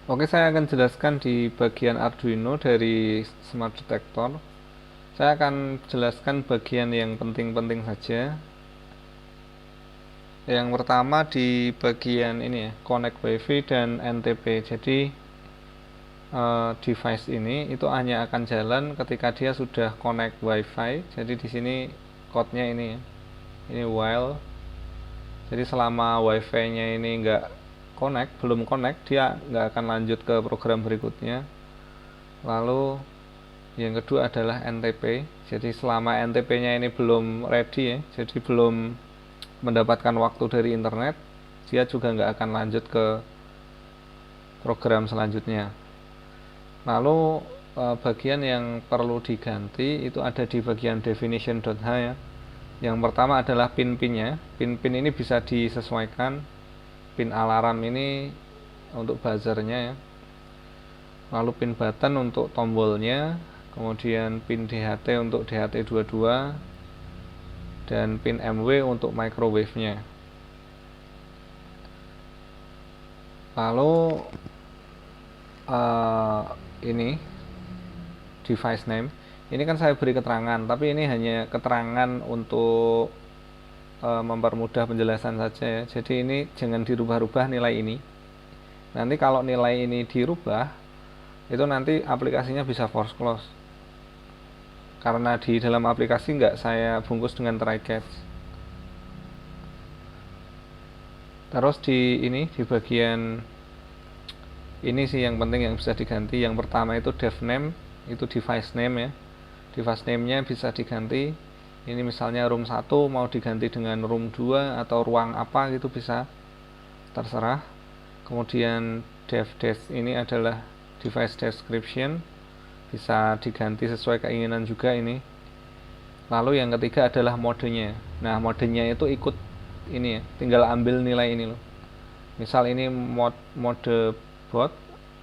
Oke, saya akan jelaskan di bagian Arduino dari Smart Detector. Saya akan jelaskan bagian yang penting-penting saja. Yang pertama di bagian ini ya, connect WiFi dan NTP. Jadi device ini itu hanya akan jalan ketika dia sudah connect WiFi. Jadi di sini code-nya ini ya. Ini while. Jadi selama WiFi-nya ini belum connect, dia nggak akan lanjut ke program berikutnya. Lalu yang kedua adalah NTP. Jadi selama NTP-nya ini belum ready ya, jadi belum mendapatkan waktu dari internet, dia juga nggak akan lanjut ke program selanjutnya. Lalu bagian yang perlu diganti itu ada di bagian definition.h ya. Yang pertama adalah pin-pinnya. Pin-pin ini bisa disesuaikan. Pin alarm ini untuk buzzernya ya. Lalu pin button untuk tombolnya, kemudian pin DHT untuk DHT22 dan pin MW untuk microwave-nya. Lalu ini device name. Ini kan saya beri keterangan, tapi ini hanya keterangan untuk mempermudah penjelasan saja ya. Jadi ini jangan dirubah-rubah nilai ini. Nanti kalau nilai ini dirubah, itu nanti aplikasinya bisa force close. Karena di dalam aplikasi nggak saya bungkus dengan try catch. Terus di bagian ini sih yang penting yang bisa diganti. Yang pertama itu dev name, itu device name ya. Device name-nya bisa diganti. Ini misalnya room 1 mau diganti dengan room 2 atau ruang apa gitu bisa, terserah. Kemudian dev desk ini adalah device description, bisa diganti sesuai keinginan juga ini. Lalu yang ketiga adalah modenya. Nah, modenya itu ikut ini ya, tinggal ambil nilai ini loh. Misal ini mode bot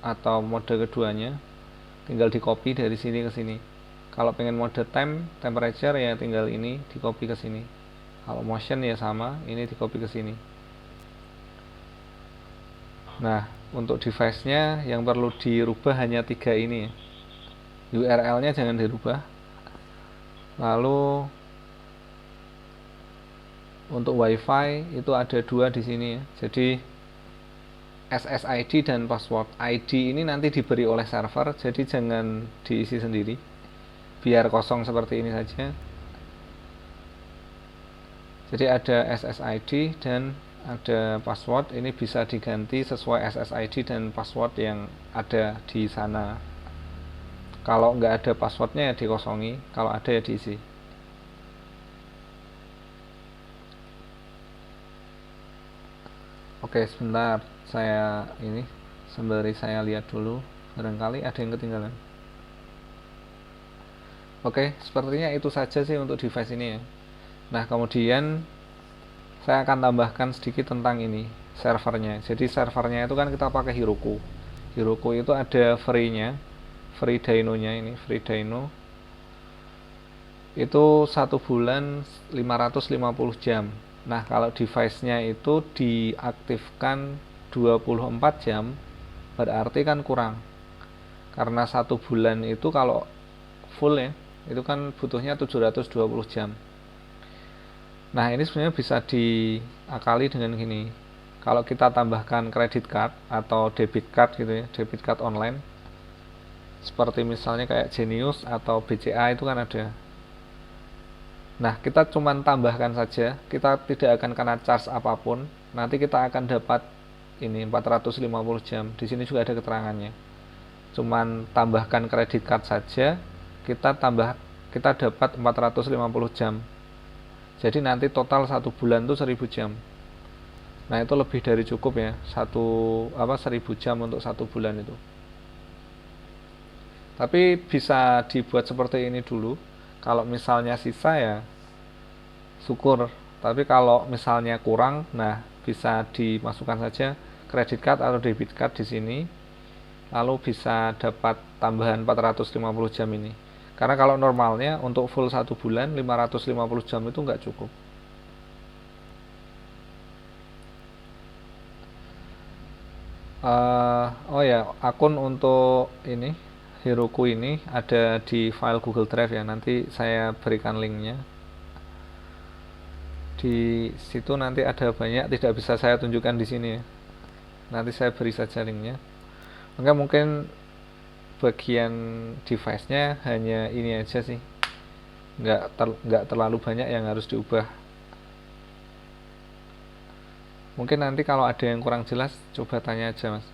atau mode keduanya, tinggal di copy dari sini ke sini. Kalau pengen mode temperature ya tinggal ini di copy ke sini. Kalau motion ya sama, ini di copy ke sini. Nah, untuk device-nya yang perlu dirubah hanya 3 ini ya. URL-nya jangan dirubah. Lalu untuk WiFi itu ada 2 di sini ya. Jadi SSID dan password. ID ini nanti diberi oleh server, jadi jangan diisi sendiri. Biar kosong seperti ini saja. Jadi ada SSID dan ada password. Ini bisa diganti sesuai SSID dan password yang ada di sana. Kalau nggak ada passwordnya ya dikosongi, kalau ada ya diisi. Oke, sebentar saya ini sembari saya lihat dulu, barangkali ada yang ketinggalan. Oke, sepertinya itu saja sih untuk device ini ya. Nah, kemudian saya akan tambahkan sedikit tentang ini, servernya. Jadi servernya itu kan kita pakai Heroku. Heroku itu ada free-nya, free Dino-nya ini, free Dino. Itu 1 bulan 550 jam. Nah, kalau device-nya itu diaktifkan 24 jam, berarti kan kurang. Karena 1 bulan itu kalau full ya, itu kan butuhnya 720 jam. Nah, ini sebenarnya bisa diakali dengan gini. Kalau kita tambahkan credit card atau debit card gitu ya, debit card online, seperti misalnya kayak Genius atau BCA itu kan ada. Nah, kita cuma tambahkan saja, kita tidak akan kena charge apapun. Nanti kita akan dapat ini 450 jam. Di sini juga ada keterangannya. Cuman tambahkan credit card saja, kita dapat 450 jam. Jadi nanti total 1 bulan itu 1000 jam. Nah, itu lebih dari cukup ya. 1000 jam untuk 1 bulan itu. Tapi bisa dibuat seperti ini dulu. Kalau misalnya sisa ya syukur. Tapi kalau misalnya kurang, nah bisa dimasukkan saja credit card atau debit card di sini. Lalu bisa dapat tambahan 450 jam ini. Karena kalau normalnya untuk full 1 bulan 550 jam itu nggak cukup. Oh ya, akun untuk ini Heroku ini ada di file Google Drive ya. Nanti saya berikan linknya. Di situ nanti ada banyak, tidak bisa saya tunjukkan di sini ya. Nanti saya beri saja linknya. Maka mungkin bagian device-nya hanya ini aja sih. Nggak terlalu banyak yang harus diubah. Mungkin nanti kalau ada yang kurang jelas, coba tanya aja mas.